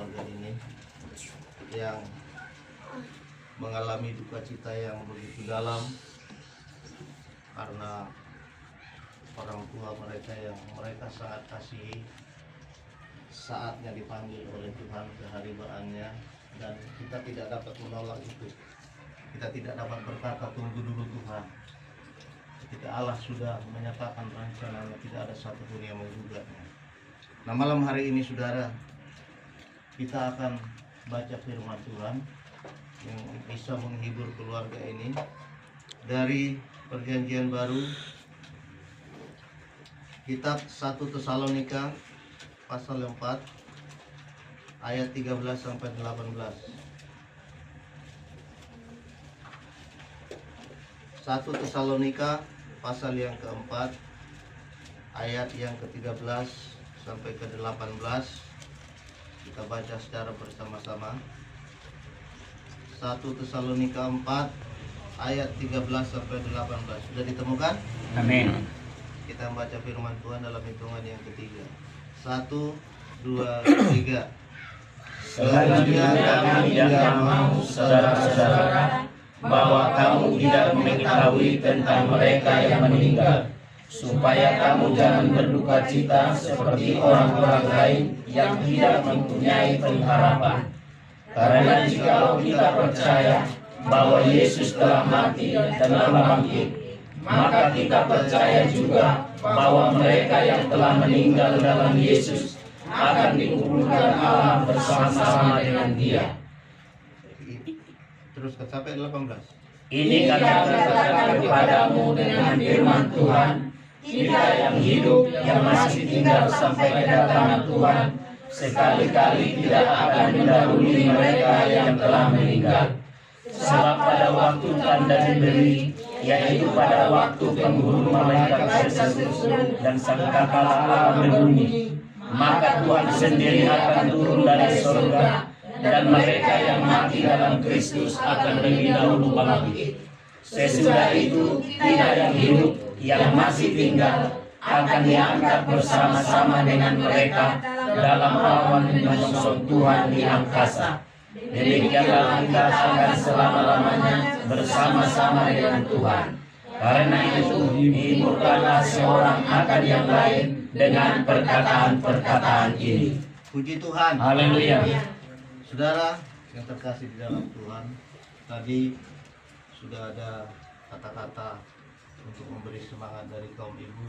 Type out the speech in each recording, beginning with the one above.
keluarga ini yang mengalami duka cita yang begitu dalam karena orang tua mereka yang mereka sangat kasihi saatnya dipanggil oleh Tuhan ke haribaannya, dan kita tidak dapat menolak itu. Kita tidak dapat berkata tunggu dulu Tuhan. Ketika Allah sudah menyatakan rencananya, tidak ada satupun yang menggugatnya. Nah, malam hari ini saudara, kita akan baca firman Tuhan yang bisa menghibur keluarga ini dari Perjanjian Baru, kitab 1 Tesalonika pasal 4 ayat 13 sampai 18. 1 Tesalonika pasal yang keempat ayat yang ke-13 sampai ke-18. Kita baca secara bersama-sama. 1 Tesalonika 4 ayat 13 sampai 18. Sudah ditemukan? Amin. Kita membaca firman Tuhan dalam hitungan yang ketiga. 1, 2, 3. Selanjutnya kami tidak mau, saudara-saudara, bahwa kamu tidak mengetahui tentang mereka yang meninggal, supaya kamu jangan berduka cita seperti orang-orang lain yang tidak mempunyai pengharapan. Karena jikalau kita percaya bahwa Yesus telah mati dan telah bangkit, maka kita percaya juga bahwa mereka yang telah meninggal dalam Yesus akan dikuburkan Allah bersama-sama dengan Dia. Terus sampai 18. Ini kami katakan kepadamu dengan firman Tuhan, kita yang hidup, yang masih tinggal sampai kedatangan Tuhan, sekali-kali tidak akan mendahului mereka yang telah meninggal. Sebab pada waktu tanda diberi, yaitu pada waktu penghulu malaikat berseru dan sangkakala Allah berbunyi, maka Tuhan sendiri akan turun dari surga, dan mereka yang mati dalam Kristus akan lebih dahulu bangkit. Sesudah itu kita yang hidup, yang masih tinggal, akan diangkat bersama-sama dengan mereka dalam awan menyongsong Tuhan di angkasa. Demikianlah kita akan selama-lamanya bersama-sama dengan Tuhan. Karena itu hiburkanlah seorang akan yang lain dengan perkataan-perkataan ini. Puji Tuhan. Haleluya. Saudara yang terkasih di dalam Tuhan, tadi sudah ada kata-kata untuk memberi semangat dari kaum ibu,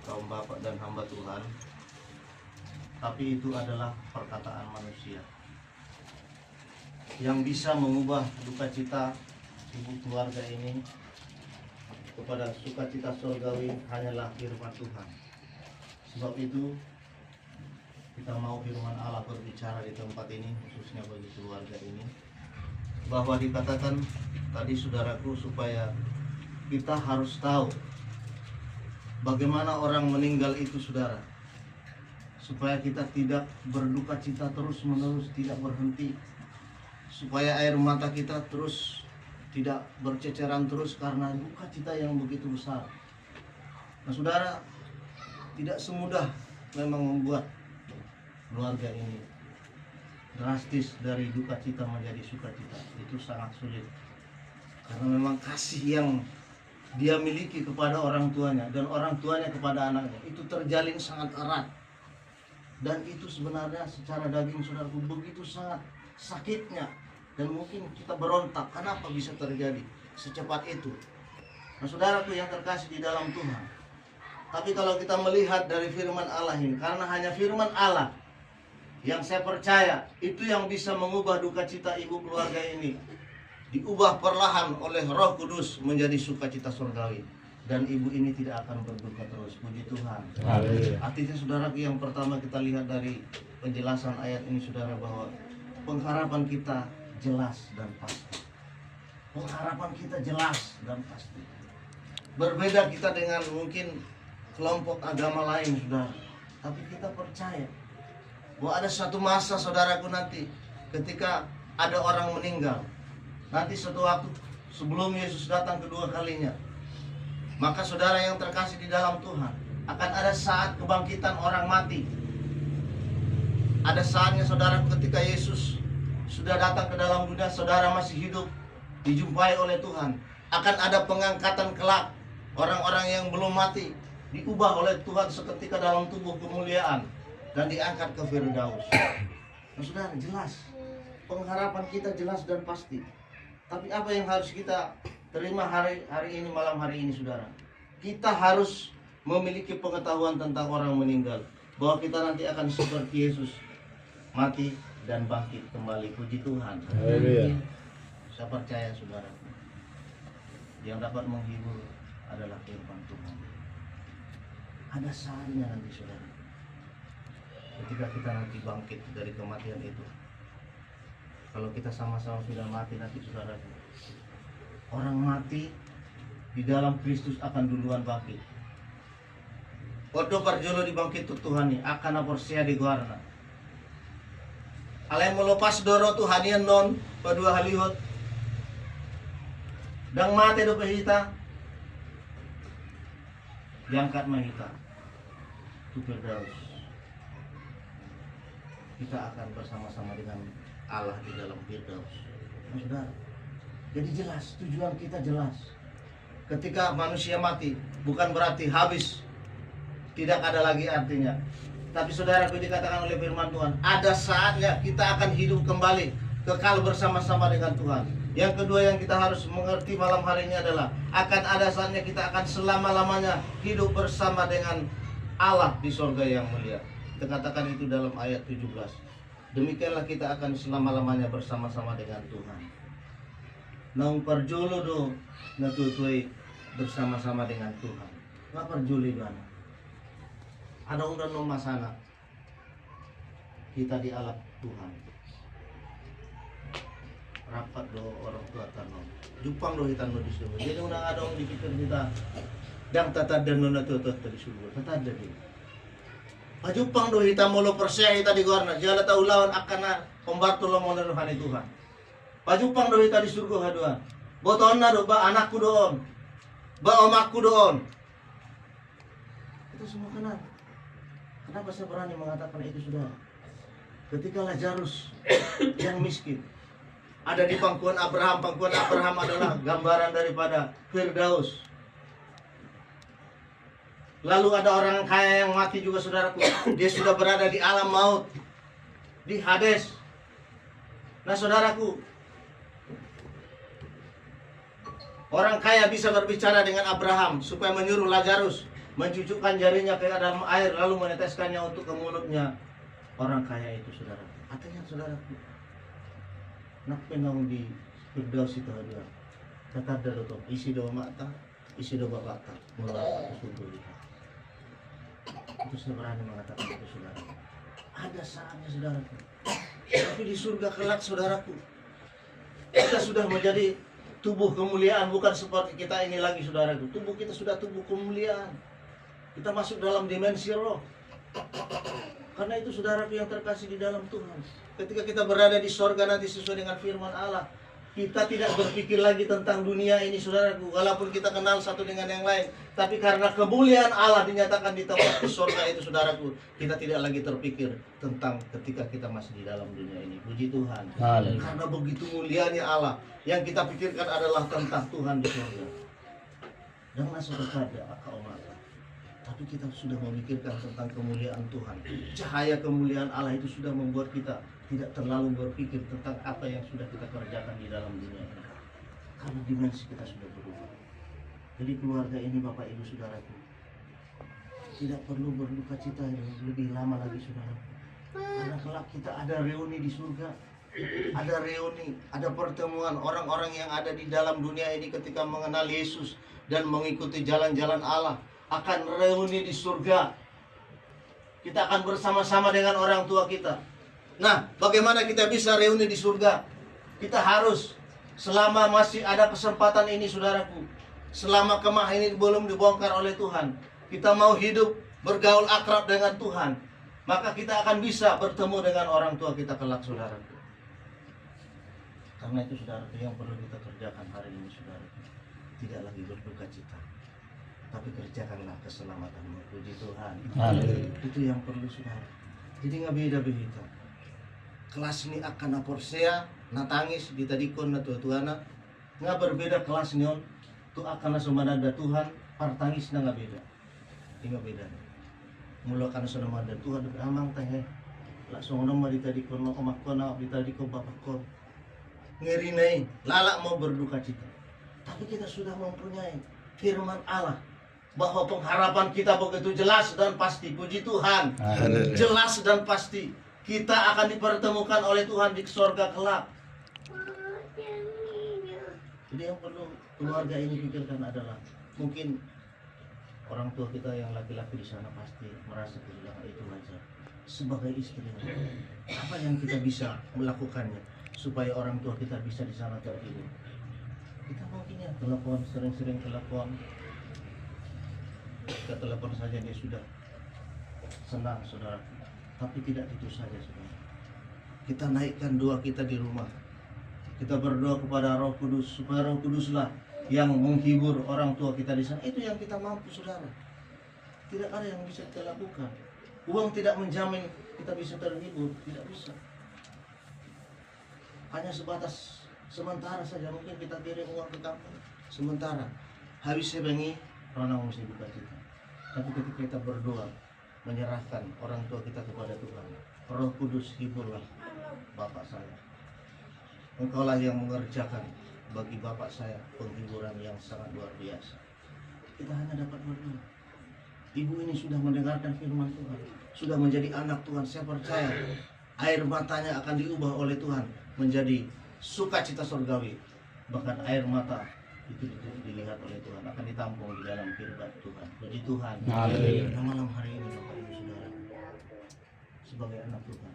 kaum bapak dan hamba Tuhan. Tapi itu adalah perkataan manusia yang bisa mengubah duka cita ibu keluarga ini kepada sukacita surgawi hanyalah firman Tuhan. Sebab itu kita mau firman Allah berbicara di tempat ini, khususnya bagi keluarga ini, bahwa dikatakan tadi saudaraku, supaya kita harus tahu bagaimana orang meninggal itu, saudara, supaya kita tidak berduka cita terus menerus, tidak berhenti, supaya air mata kita terus tidak berceceran terus karena duka cita yang begitu besar. Nah saudara, tidak semudah memang membuat keluarga ini drastis dari duka cita menjadi sukacita. Itu sangat sulit, karena memang kasih yang dia miliki kepada orang tuanya dan orang tuanya kepada anaknya itu terjalin sangat erat. Dan itu sebenarnya secara daging, saudaraku, begitu sangat sakitnya. Dan mungkin kita berontak, kenapa bisa terjadi secepat itu. Nah saudaraku yang terkasih di dalam Tuhan, tapi kalau kita melihat dari firman Allah ini, karena hanya firman Allah yang saya percaya itu yang bisa mengubah duka cita ibu keluarga ini, diubah perlahan oleh Roh Kudus menjadi sukacita surgawi, dan ibu ini tidak akan berduka terus. Puji Tuhan. Artinya saudaraku, yang pertama kita lihat dari penjelasan ayat ini, saudara, bahwa pengharapan kita jelas dan pasti. Pengharapan kita jelas dan pasti. Berbeda kita dengan mungkin kelompok agama lain, saudara, tapi kita percaya bahwa ada suatu masa, saudaraku, nanti ketika ada orang meninggal, nanti suatu waktu sebelum Yesus datang kedua kalinya, maka saudara yang terkasih di dalam Tuhan, akan ada saat kebangkitan orang mati. Ada saatnya saudara ketika Yesus sudah datang ke dalam dunia, saudara masih hidup, dijumpai oleh Tuhan. Akan ada pengangkatan kelak. Orang-orang yang belum mati diubah oleh Tuhan seketika dalam tubuh kemuliaan dan diangkat ke Firdaus. Nah, saudara, jelas pengharapan kita jelas dan pasti. Tapi apa yang harus kita terima hari ini, malam hari ini, saudara? Kita harus memiliki pengetahuan tentang orang meninggal, bahwa kita nanti akan seperti Yesus, mati dan bangkit kembali. Puji Tuhan. Haleluya. Saya percaya, saudara, yang dapat menghibur adalah firman Tuhan. Ada saatnya nanti, saudara, ketika kita nanti bangkit dari kematian itu. Kalau kita sama-sama sudah mati nanti, saudara, orang mati di dalam Kristus akan duluan bangkit. Odo parjolo dibangkit Tuhan ni akan aporsia di guarna. Alay melepas doro Tuhanian non padua halihot. Dang mati do pahita. Diangkat mahita. Tu Firdaus. Kita akan bersama-sama dengan Allah di dalam Firdaus. Nah, saudara, jadi jelas, tujuan kita jelas. Ketika manusia mati, bukan berarti habis, tidak ada lagi artinya. Tapi saudara, dikatakan oleh firman Tuhan, ada saatnya kita akan hidup kembali, kekal bersama-sama dengan Tuhan. Yang kedua yang kita harus mengerti malam hari ini adalah, akan ada saatnya kita akan selama-lamanya hidup bersama dengan Allah di surga yang mulia. Kita katakan itu dalam ayat 17. Demikianlah kita akan selama-lamanya bersama-sama dengan Tuhan. Naung parjolo do natutuai bersama-sama dengan Tuhan. Nggak parjoli mana? Ada undang no masana. Kita di alat Tuhan. Rapat do orang tua tanam. Jupang do hitan do disuruh. Jadi undang ada orang dipikir kita. Dang tata dan nona tuh tadi suruh. Tata ada dia. Pajupang do hitam molo persia hita di guarna jala tau lawan akana pembartu lo meneruhani Tuhan. Pajupang do hita di surga haduan. Boton na do ba anakku doon. Ba omakku doon. Itu semua kenal. Kenapa saya berani mengatakan itu, saudara? Ketika Lazarus yang miskin ada di pangkuan Abraham adalah gambaran daripada Firdaus. Lalu ada orang kaya yang mati juga, saudaraku. Dia sudah berada di alam maut, di Hades. Nah, saudaraku, orang kaya bisa berbicara dengan Abraham supaya menyuruh Lazarus mencucukkan jarinya ke dalam air lalu meneteskannya untuk ke mulutnya orang kaya itu, saudara. Artinya, saudaraku, nak penang di Firdaus itu ada kata dalam isi doa mata, isi doa bata, mulai ke surga. Itu saya berani mengatakan itu, saudara. Ada saatnya, saudaraku. Tapi di surga kelak, saudaraku, kita sudah menjadi tubuh kemuliaan, bukan seperti kita ini lagi, saudaraku. Tubuh kita sudah tubuh kemuliaan. Kita masuk dalam dimensi roh. Karena itu, saudaraku yang terkasih di dalam Tuhan, ketika kita berada di sorga nanti sesuai dengan firman Allah, kita tidak berpikir lagi tentang dunia ini, saudaraku. Walaupun kita kenal satu dengan yang lain, tapi karena kemuliaan Allah dinyatakan di tempat di sorga itu, saudaraku, kita tidak lagi terpikir tentang ketika kita masih di dalam dunia ini. Puji Tuhan. Haleluya. Karena begitu mulianya Allah, yang kita pikirkan adalah tentang Tuhan di sorga. Dan masuk kepada akal mata. Tapi kita sudah memikirkan tentang kemuliaan Tuhan. Cahaya kemuliaan Allah itu sudah membuat kita tidak terlalu berpikir tentang apa yang sudah kita kerjakan di dalam dunia ini. Karena dimensi kita sudah berubah. Jadi keluarga ini, Bapak Ibu Saudaraku, tidak perlu berduka cita lebih lama lagi, saudara. Karena kelak kita ada reuni di surga. Ada reuni, ada pertemuan orang-orang yang ada di dalam dunia ini ketika mengenal Yesus dan mengikuti jalan-jalan Allah. Akan reuni di surga. Kita akan bersama-sama dengan orang tua kita. Nah, bagaimana kita bisa reuni di surga? Kita harus, selama masih ada kesempatan ini, saudaraku, selama kemah ini belum dibongkar oleh Tuhan, kita mau hidup bergaul akrab dengan Tuhan, maka kita akan bisa bertemu dengan orang tua kita kelak, saudaraku. Karena itu, saudaraku, yang perlu kita kerjakan hari ini, saudaraku, tidak lagi berduka cita, tapi kerjakanlah keselamatanmu. Puji Tuhan. Haleluya. Itu yang perlu, saudara. Jadi nggak beda-beda. Kelas ini akan aporsea, natangis di tadikon na tuana, nggak berbeda kelas nion, tu akan sumanada Tuhan, partangis na nggak beda. Ini nggak beda. Mula kan sumanada Tuhan amang teh, langsung nama di tadikon no omakona di tadikon bapakon, ngeri naik, lalak mau berduka cita. Tapi kita sudah mempunyai firman Allah bahwa pengharapan kita begitu jelas dan pasti. Puji Tuhan. Haleluya. Jelas dan pasti kita akan dipertemukan oleh Tuhan di surga kelak. Jadi yang perlu keluarga ini pikirkan adalah, mungkin orang tua kita yang laki-laki di sana pasti merasa kehilangan itu wajar. Sebagai istri, apa yang kita bisa melakukannya supaya orang tua kita bisa di sana terhibur? Kita mungkin ya telepon, sering-sering telepon. Kita telepon saja dia sudah senang, saudara. Tapi tidak itu saja, saudara. Kita naikkan doa kita di rumah. Kita berdoa kepada Roh Kudus supaya Roh Kuduslah yang menghibur orang tua kita di sana. Itu yang kita mampu, saudara. Tidak ada yang bisa kita lakukan. Uang tidak menjamin kita bisa terhibur, tidak bisa. Hanya sebatas sementara saja, mungkin kita kirim uang ke kampung sementara. Habis sebengi, Rona mesti buka cita. Tapi ketika kita berdoa, menyerahkan orang tua kita kepada Tuhan, Roh Kudus, hiburlah Bapak saya. Engkaulah yang mengerjakan bagi Bapak saya penghiburan yang sangat luar biasa. Kita hanya dapat berdoa. Ibu ini sudah mendengarkan firman Tuhan, sudah menjadi anak Tuhan. Saya percaya air matanya akan diubah oleh Tuhan menjadi sukacita surgawi. Bahkan air mata itu dilihat oleh Tuhan, akan ditampung di dalam firman Tuhan. Puji Tuhan. Nah, malam hari ini Bapak Ibu Saudara, sebagai anak Tuhan,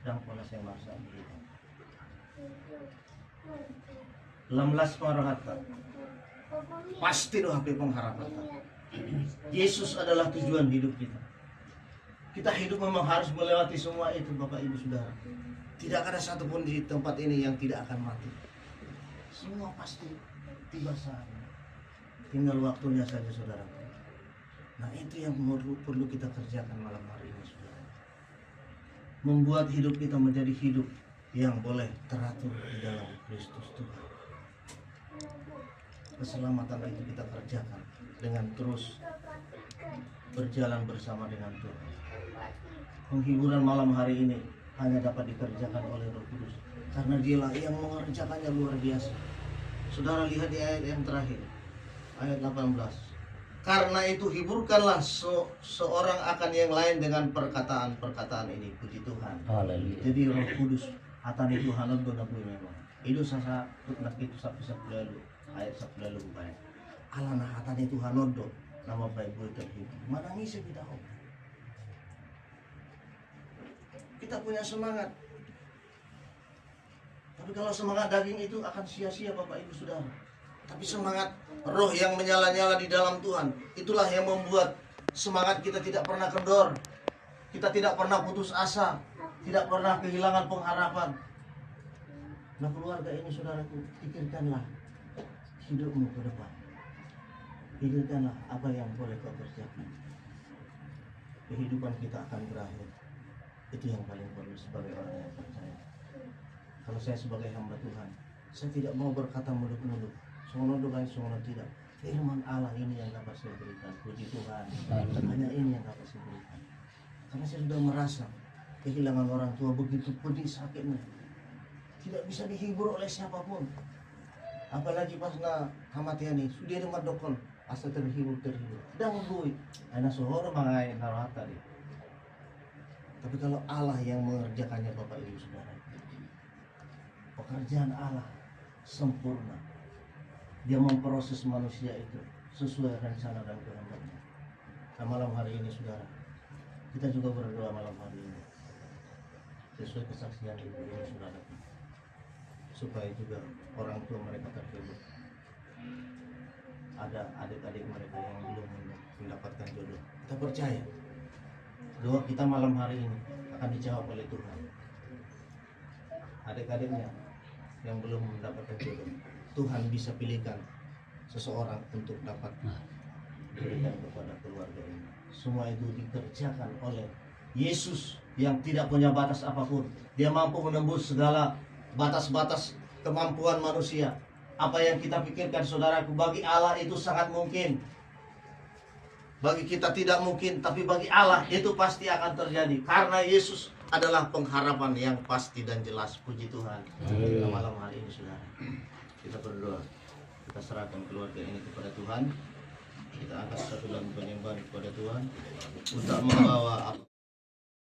dan pola saya merasa begitu. Lamlas marahata, pasti doa pengharapan. Yesus adalah tujuan hidup kita. Kita hidup memang harus melewati semua itu, Bapak Ibu Saudara. Tidak ada satupun di tempat ini yang tidak akan mati. Semua pasti tiba saatnya. Tinggal waktunya saja, saudara. Nah, itu yang perlu kita kerjakan malam hari ini, saudara. Membuat hidup kita menjadi hidup yang boleh teratur di dalam Kristus Tuhan. Keselamatan itu kita kerjakan dengan terus berjalan bersama dengan Tuhan. Penghiburan malam hari ini hanya dapat dikerjakan oleh Roh Kudus, karena Dialah yang mengerjakannya luar biasa. Saudara lihat di ayat yang terakhir, ayat 18. Karena itu hiburkanlah seorang akan yang lain dengan perkataan-perkataan ini. Puji Tuhan. Haleluya. Jadi Roh Kudus atan itu hanod do nabuy memang. Itu sasa nak itu sapi lalu ayat 10 lalu bukan. Ala na atan itu hanod do nama Bible terhibur. Mana ngisi kita kok. Kita punya semangat. Tapi kalau semangat daging itu akan sia-sia, Bapak Ibu Saudara. Tapi semangat roh yang menyala-nyala di dalam Tuhan, itulah yang membuat semangat kita tidak pernah kendor. Kita tidak pernah putus asa, tidak pernah kehilangan pengharapan. Nah, keluarga ini, saudaraku, pikirkanlah hidupmu ke depan. Pikirkanlah apa yang boleh kau kerjakan. Kehidupan kita akan berakhir. Itu yang paling perlu sebagai orang yang percaya. Kalau saya sebagai hamba Tuhan, saya tidak mau berkata muluk-muluk, sono doa, sono tidak. Firman Allah ini yang dapat saya berikan. Puji Tuhan. Hanya ini yang dapat saya berikan. Karena saya sudah merasa kehilangan orang tua begitu pedih sakitnya. Tidak bisa dihibur oleh siapapun. Apalagi pas na kematian ini, sudah ada madokon, asal terhibur. Dan gue, anak sohor mangai narata deh. Tapi kalau Allah yang mengerjakannya, Bapak Ibu Saudara, pekerjaan Allah sempurna. Dia memproses manusia itu sesuai rencana dan kehendaknya. Nah, malam hari ini, saudara, kita juga berdoa malam hari ini sesuai kesaksian ibu ini, saudara, supaya juga orang tua mereka terhibur. Ada adik-adik mereka yang belum mendapatkan jodoh. Kita percaya doa kita malam hari ini akan dijawab oleh Tuhan. Adik-adiknya yang belum mendapatkan jodoh, Tuhan bisa pilihkan seseorang untuk dapat diberikan kepada keluarga ini. Semua itu dikerjakan oleh Yesus yang tidak punya batas apapun. Dia mampu menembus segala batas-batas kemampuan manusia. Apa yang kita pikirkan, saudaraku, bagi Allah itu sangat mungkin. Bagi kita tidak mungkin, tapi bagi Allah itu pasti akan terjadi. Karena Yesus adalah pengharapan yang pasti dan jelas. Puji Tuhan. Malam hari ini, saudara, kita berdoa. Kita serahkan keluarga ini kepada Tuhan. Kita angkat satu lagu penyembahan kepada Tuhan untuk membawa